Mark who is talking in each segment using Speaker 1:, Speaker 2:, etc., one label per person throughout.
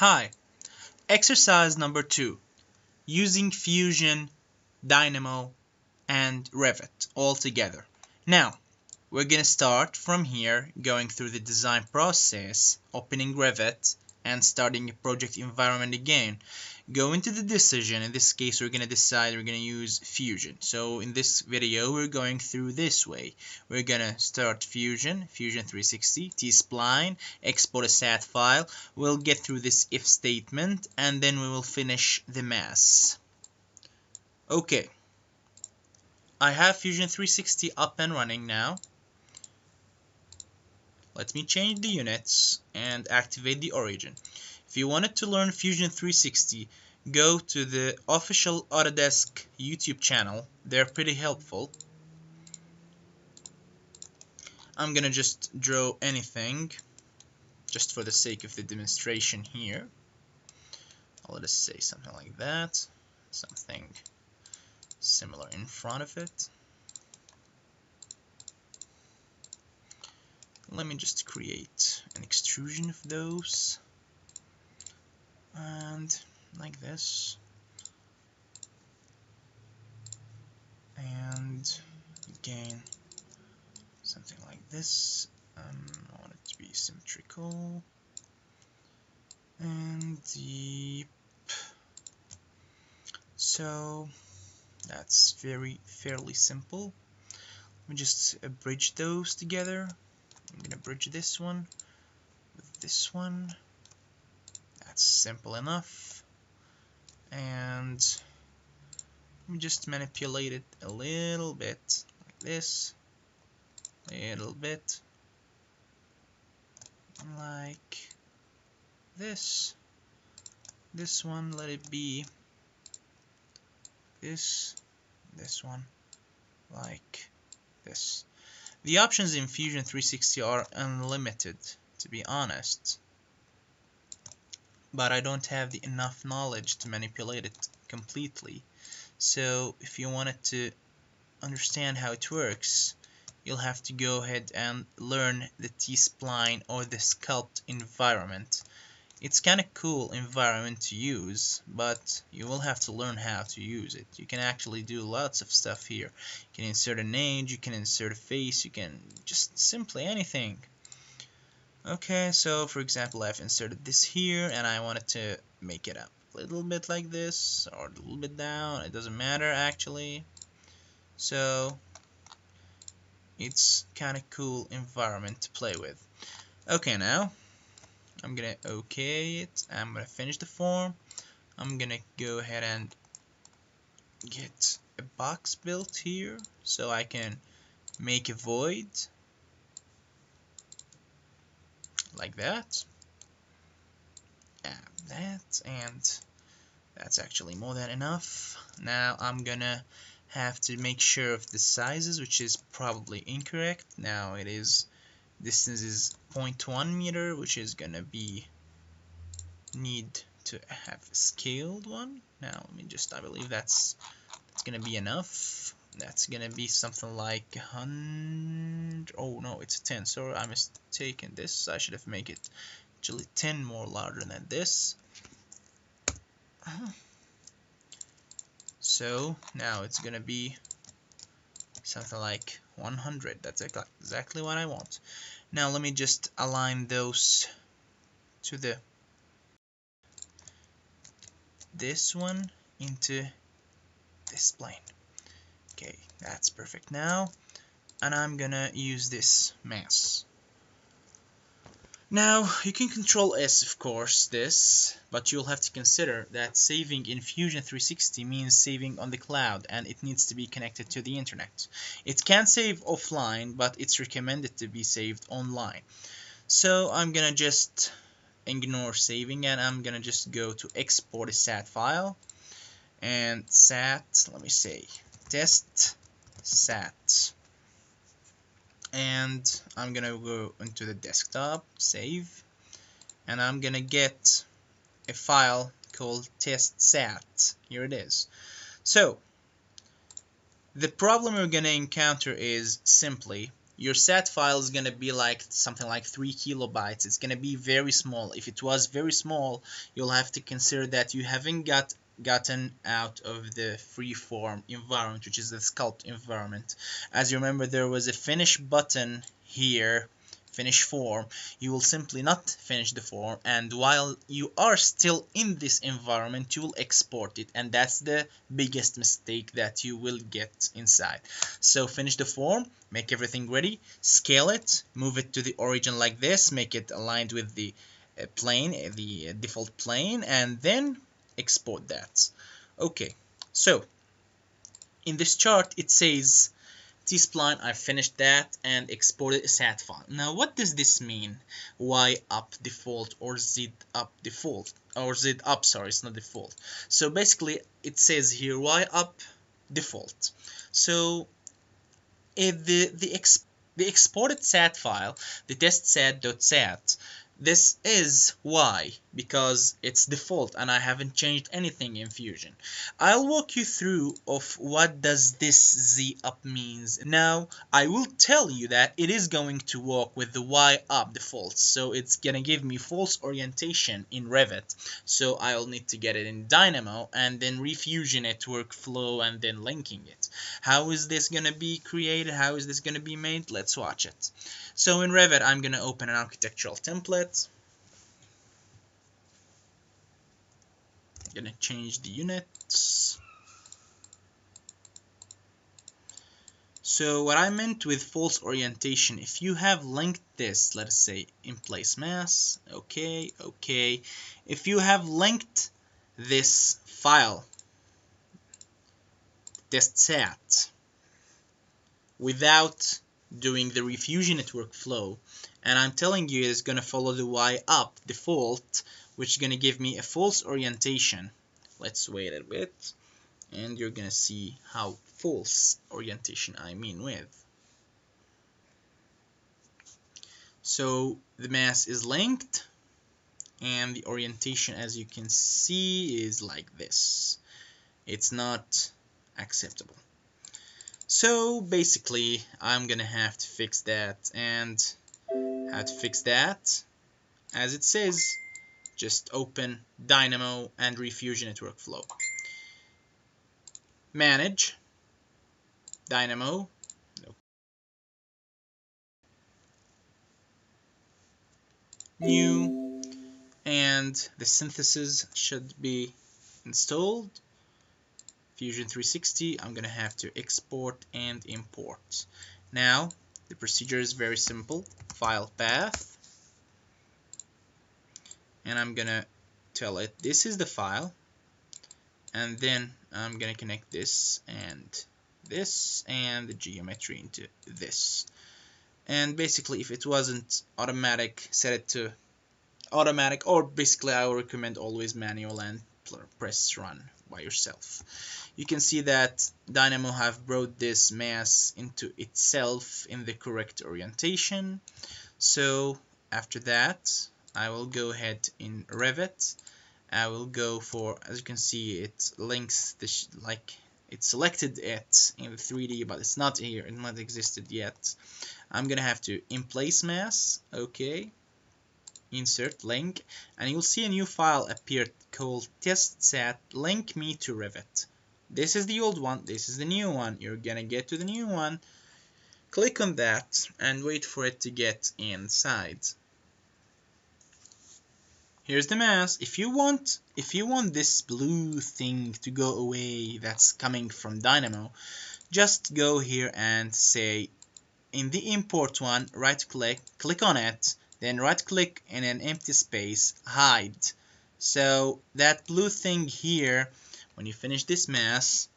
Speaker 1: Hi, exercise number 2, using Fusion, Dynamo, and Revit all together. Now, we're going to start from here, going through the design process, opening Revit, and starting a project environment again. Go into the decision. In this case, we're going to decide we're going to use Fusion. So in this video, we're going through this way. We're going to start Fusion 360, T-Spline, export a SAT file. We'll get through this if statement, and then we will finish the mass. Okay. I have Fusion 360 up and running now. Let me change the units and activate the origin. If you wanted to learn Fusion 360, go to the official Autodesk YouTube channel. They're pretty helpful. I'm gonna just draw anything just for the sake of the demonstration here. Let us say something like that, something similar in front of it. Let me just create an extrusion of those, and like this, and again something like this. I want it to be symmetrical and deep. So that's fairly simple. Let me just bridge those together. I'm gonna bridge this one with this one. That's simple enough. And let me just manipulate it a little bit like this, a little bit like this. This one, let it be this one like this. The options in Fusion 360 are unlimited, to be honest, but I don't have enough knowledge to manipulate it completely. So if you wanted to understand how it works, you'll have to go ahead and learn the T-Spline or the sculpt environment. It's kind of cool environment to use, but you will have to learn how to use it. You can actually do lots of stuff here. You can insert an edge, you can insert a face, you can just simply anything. Okay, so for example, I've inserted this here and I wanted to make it up a little bit like this or a little bit down. It doesn't matter actually. So it's kind of cool environment to play with. Okay, now I'm gonna OK it. I'm gonna finish the form. I'm gonna go ahead and get a box built here so I can make a void like that. And that's actually more than enough. Now I'm gonna have to make sure of the sizes, which is probably incorrect. Now it is, distance is 0.1 meter, which is gonna be need to have a scaled one. Now let me just, I believe that's gonna be enough. That's gonna be something like 100. Oh no, it's 10. Sorry, I mistaken this. I should have made it actually 10 more larger than this. So now it's gonna be something like 100. That's exactly what I want. Now let me just align those to this one into this plane. Okay, that's perfect now, and I'm gonna use this mass. Now you can control S, of course, this, but you'll have to consider that saving in Fusion 360 means saving on the cloud, and it needs to be connected to the internet. It can save offline, but it's recommended to be saved online. So I'm gonna just ignore saving, and I'm gonna just go to export a SAT file, and SAT, let me say test SAT, and I'm gonna go into the desktop, save, and I'm gonna get a file called testsat. Here it is. So the problem we're gonna encounter is simply your SAT file is going to be like something like 3 kilobytes. It's going to be very small. If it was very small, you'll have to consider that you haven't gotten out of the freeform environment, which is the sculpt environment. As you remember, there was a finish button here, finish form. You will simply not finish the form, and while you are still in this environment, you will export it, and that's the biggest mistake that you will get inside. So finish the form, make everything ready, scale it, move it to the origin like this, make it aligned with the plane, the default plane, and then export that. Okay, so in this chart it says T-Spline, I finished that and exported a SAT file. Now what does this mean? Y up default or Z up default? Or Z up, sorry, it's not default. So basically it says here Y up default. So the exported SAT file, the testsat.sat, this is Y because it's default and I haven't changed anything in Fusion. I'll walk you through of what does this Z up means. Now I will tell you that it is going to work with the Y up default, so it's gonna give me false orientation in Revit, so I'll need to get it in Dynamo and then ReFusion it workflow and then linking it. How is this gonna be created? How is this gonna be made? Let's watch it. So in Revit I'm gonna open an architectural template. I'm gonna change the units. So what I meant with false orientation, if you have linked this, let us say in place mass, okay. If you have linked this file, testsat, without doing the ReFusion it workflow, and I'm telling you it's going to follow the Y up default, which is going to give me a false orientation. Let's wait a bit, and you're going to see how false orientation I mean with. So the mass is linked, and the orientation, as you can see, is like this. It's not acceptable. So basically I'm gonna have to fix that, and how to fix that, as it says, just open Dynamo and ReFusion it workflow. Manage Dynamo, new, and the synthesis should be installed. Fusion 360, I'm gonna have to export and import. Now the procedure is very simple. File path, and I'm gonna tell it this is the file, and then I'm gonna connect this and the geometry into this. And basically if it wasn't automatic, set it to automatic, or basically I would recommend always manual and press run by yourself. You can see that Dynamo have brought this mass into itself in the correct orientation. So after that I will go ahead in Revit. I will go for, as you can see, it links the like it selected it in the 3D, but it's not here, it not existed yet. I'm gonna have to in place mass, okay, insert link, and you'll see a new file appear called testsat link me to Revit. This is the old one, this is the new one. You're gonna get to the new one, click on that and wait for it to get inside. Here's the mass. If you want this blue thing to go away that's coming from Dynamo, just go here and say in the import one, right click on it, then right click in an empty space, hide. So that blue thing here, when you finish this mass,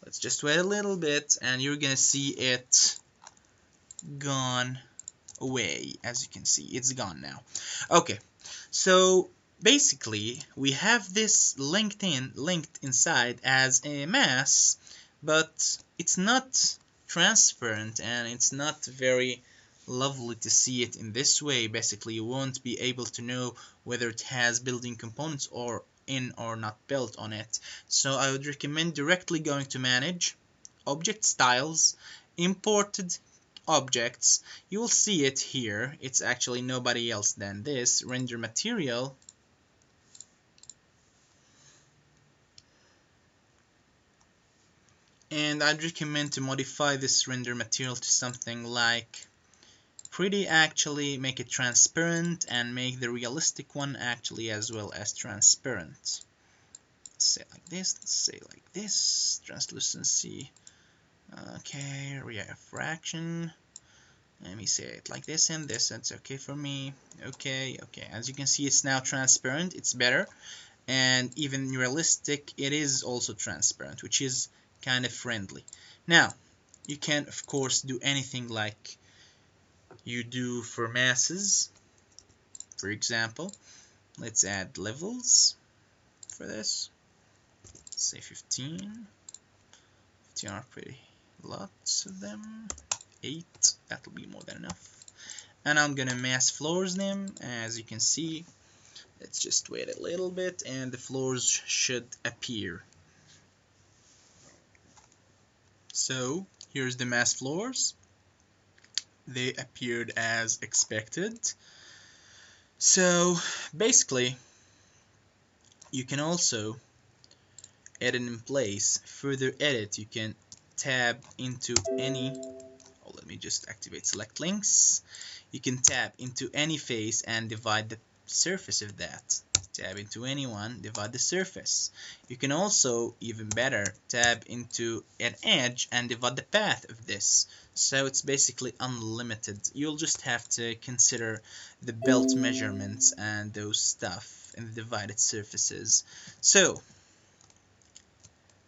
Speaker 1: let's just wait a little bit and you're gonna see it gone away. As you can see, it's gone now. Okay, so basically we have this linked inside as a mass, but it's not transparent and it's not very lovely to see it in this way. Basically you won't be able to know whether it has building components or not built on it. So I would recommend directly going to manage object styles, imported objects, you will see it here. It's actually nobody else than this render material. And I'd recommend to modify this render material to something like pretty, actually make it transparent and make the realistic one actually as well as transparent. Let's say like this, let's say like this, translucency, okay, refraction, let me say it like this and this, that's okay for me, okay, as you can see it's now transparent, it's better, and even realistic, it is also transparent, which is kind of friendly. Now, you can of course do anything like you do for masses. For example, let's add levels for this. Let's say 15. 15 are pretty lots of them. 8, that'll be more than enough. And I'm gonna mass floors them. As you can see, let's just wait a little bit and the floors should appear. So here's the mass floors. They appeared as expected. So basically, you can also edit in place. Further edit, you can tab into any, let me just activate select links. You can tab into any face and divide the surface of that. Tab into any one, divide the surface. You can also, even better, tab into an edge and divide the path of this. So it's basically unlimited. You'll just have to consider the belt measurements and those stuff in the divided surfaces. So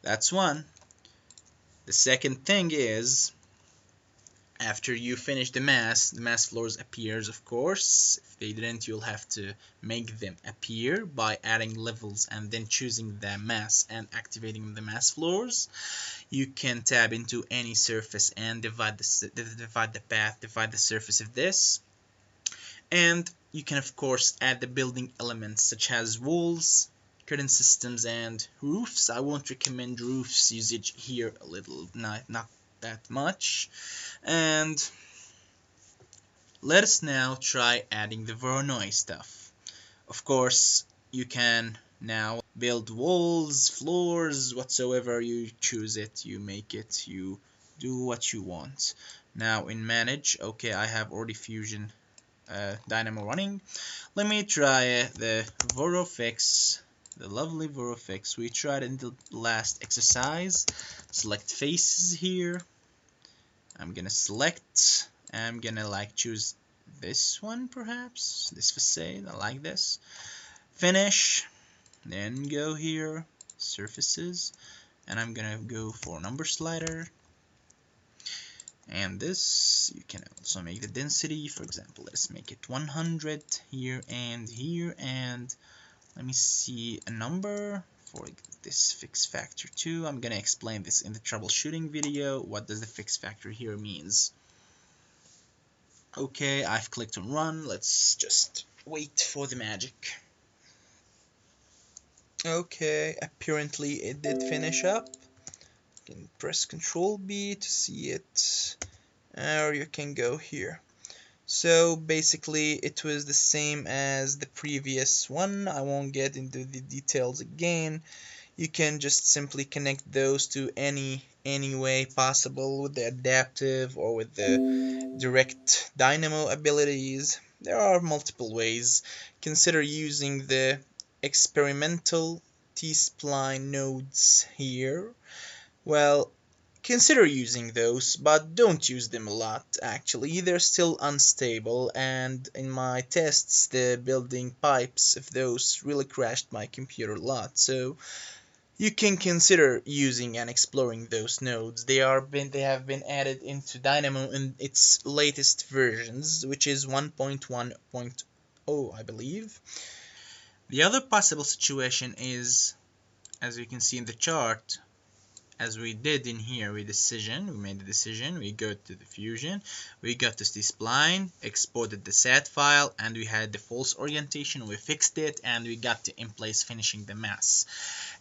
Speaker 1: that's one. The second thing is, after you finish the mass floors appears, of course. If they didn't, you'll have to make them appear by adding levels and then choosing the mass and activating the mass floors. You can tab into any surface and divide the path, divide the surface of this. And you can of course add the building elements such as walls, curtain systems, and roofs. I won't recommend roofs usage here, a little, not that much. And let us now try adding the Voronoi stuff. Of course, you can now build walls, floors, whatsoever you choose it, you make it, you do what you want. Now in manage, okay, I have already Fusion Dynamo running. Let me try the Vorofix, the lovely Vorofix. We tried in the last exercise. Select faces here. I'm gonna select, I'm gonna like choose this one perhaps, this facade, I like this. Finish, then go here, surfaces, and I'm gonna go for number slider. And this, you can also make the density, for example, let's make it 100 here, and let me see a number for this fix factor too. I'm gonna explain this in the troubleshooting video. What does the fix factor here means? Okay, I've clicked on run. Let's just wait for the magic. Okay, apparently it did finish up. You can press Ctrl B to see it, or you can go here. So basically it was the same as the previous one. I won't get into the details again. You can just simply connect those to any way possible with the adaptive or with the direct dynamo abilities. There are multiple ways. Consider using the experimental T-Spline nodes here. Well, consider using those, but don't use them a lot actually. They're still unstable, and in my tests the building pipes of those really crashed my computer a lot. So you can consider using and exploring those nodes. They have been added into Dynamo in its latest versions, which is 1.1.0, I believe. The other possible situation is, as you can see in the chart, as we did in here, we made the decision, we go to the Fusion, we got to T-Spline, exported the set file, and we had the false orientation, we fixed it, and we got to in place finishing the mass.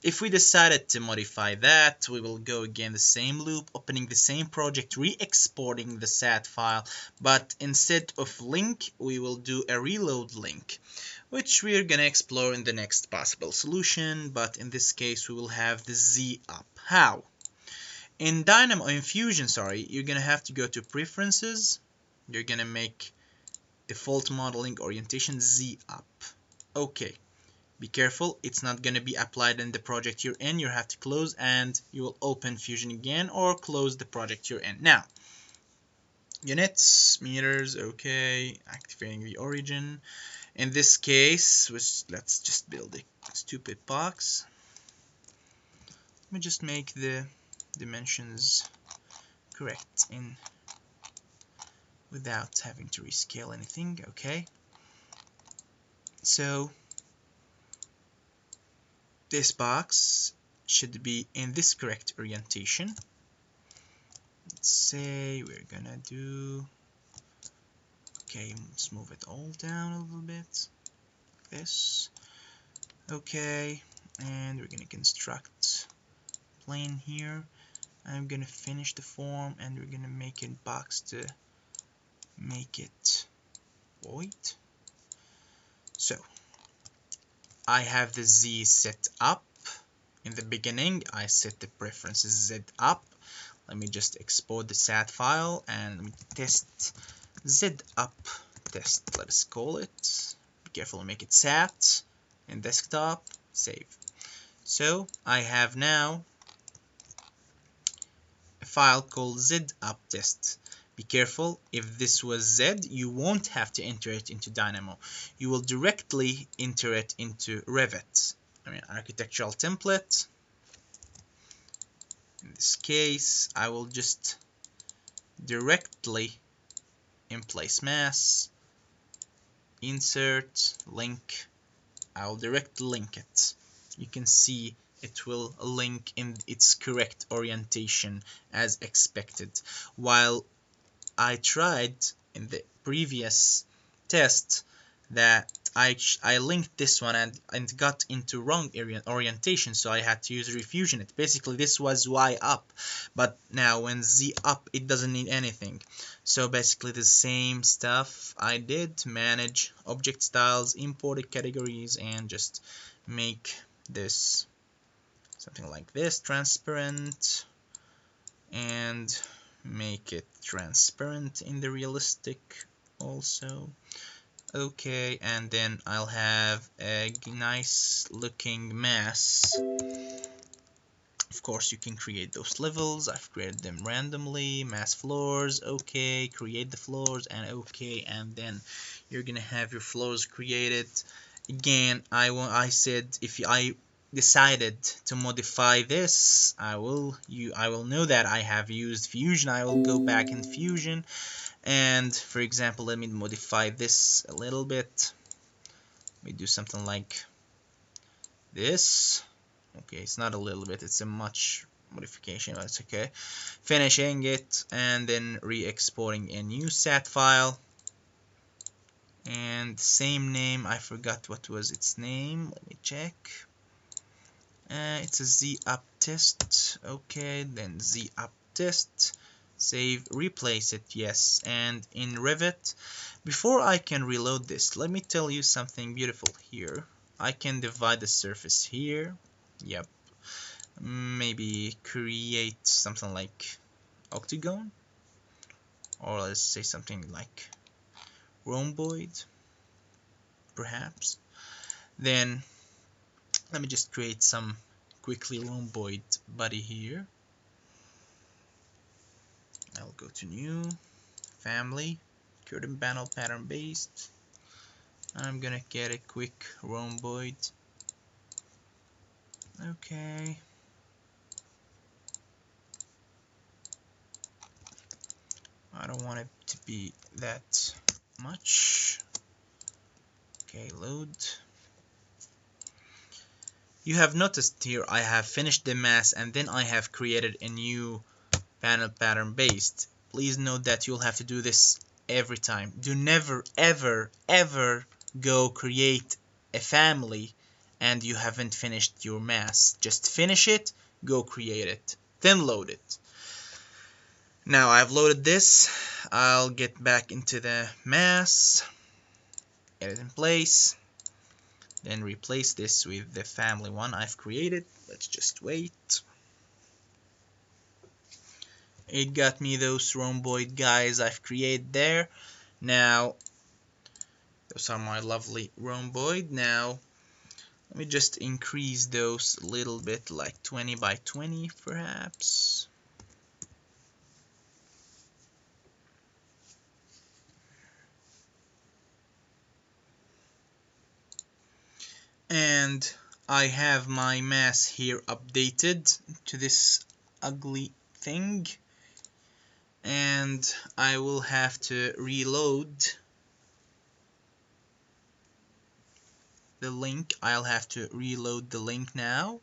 Speaker 1: If we decided to modify that, we will go again the same loop, opening the same project, re-exporting the SAT file, but instead of link, we will do a reload link, which we are going to explore in the next possible solution, but in this case we will have the Z up. How? In Fusion, you're going to have to go to Preferences, you're going to make Default Modeling Orientation Z up. Okay. Be careful, it's not going to be applied in the project you're in. You have to close and you will open Fusion again or close the project you're in. Now, units, meters, okay, activating the origin. In this case, let's just build a stupid box. Let me just make the dimensions correct without having to rescale anything, okay. So, this box should be in this correct orientation. Let's say we're gonna do, okay, let's move it all down a little bit, like this. Okay, and we're gonna construct plane here. I'm gonna finish the form and we're gonna make a box to make it void. So I have the Z set up. In the beginning, I set the preferences Z up. Let me just export the SAT file and test Z up test. Let us call it. Be careful to make it SAT. In desktop, save. So I have now a file called Z up test. Be careful, if this was Z, you won't have to enter it into Dynamo. You will directly enter it into Revit. Architectural template. In this case, I will just directly in place mass, insert, link. I will directly link it. You can see it will link in its correct orientation as expected. While I tried in the previous test that I linked this one and got into wrong orientation, so I had to use ReFusion it. Basically this was Y up, but now when Z up it doesn't need anything. So basically the same stuff I did, manage object styles, import the categories, and just make this something like this, transparent, and make it transparent in the realistic also. Okay, and then I'll have a nice looking mass. Of course you can create those levels. I've created them randomly. Mass floors, okay, create the floors, and okay, and then you're gonna have your floors created. Again, I said if I decided to modify this, I will know that I have used Fusion. I will go back in Fusion, and for example, let me modify this a little bit. Let me do something like this. Okay, it's not a little bit, it's a much modification, but it's okay. Finishing it and then re-exporting a new SAT file. And same name, I forgot what was its name. Let me check. It's a Z up test. Okay, then Z up test. Save, replace it, yes. And in Revit, before I can reload this, let me tell you something beautiful here. I can divide the surface here. Yep. Maybe create something like octagon, or let's say something like rhomboid, perhaps. Then let me just create some quickly rhomboid body here. I'll go to new, family, curtain panel pattern based. I'm gonna get a quick rhomboid. Okay. I don't want it to be that much. Okay, load. you have noticed here I have finished the mass and then I have created a new panel pattern based. Please note that you'll have to do this every time. Do never ever go create a family and you haven't finished your mass. Just finish it, go create it, then load it. Now I've loaded this. I'll get back into the mass, edit in place, then replace this with the family one I've created. Let's just wait. It got me those rhomboid guys I've created there. Now those are my lovely rhomboid. Now let me just increase those a little bit, like 20 by 20 perhaps. And I have my mass here updated to this ugly thing, and I will have to reload the link. I'll have to reload the link now.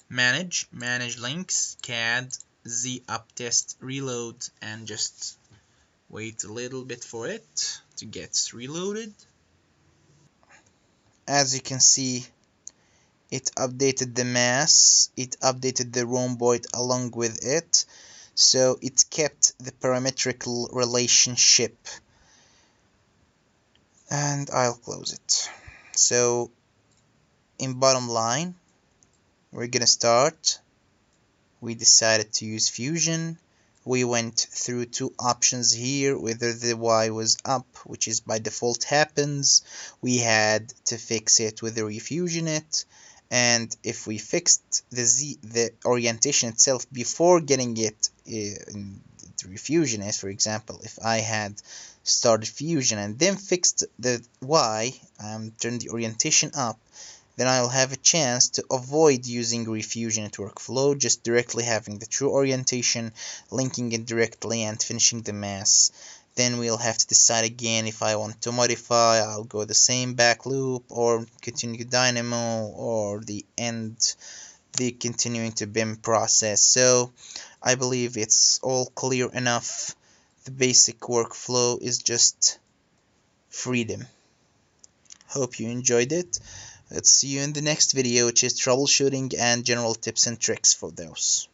Speaker 1: Manage links, CAD, Z uptest, reload, and just wait a little bit for it to get reloaded. As you can see, it updated the mass, it updated the rhomboid along with it, so it kept the parametrical relationship. And I'll close it. So in bottom line, we're gonna start. We decided to use Fusion. We went through two options here, whether the Y was up, which is by default happens. We had to fix it with the ReFusion IT, and if we fixed the orientation itself before getting it in the ReFusion IT, for example, if I had started Fusion and then fixed the Y, turned the orientation up, then I'll have a chance to avoid using ReFusion IT workflow, just directly having the true orientation, linking it directly, and finishing the mass. Then we'll have to decide again if I want to modify. I'll go the same back loop, or continue Dynamo, or the continuing to BIM process. So I believe it's all clear enough. The basic workflow is just freedom. Hope you enjoyed it. Let's see you in the next video, which is troubleshooting and general tips and tricks for those.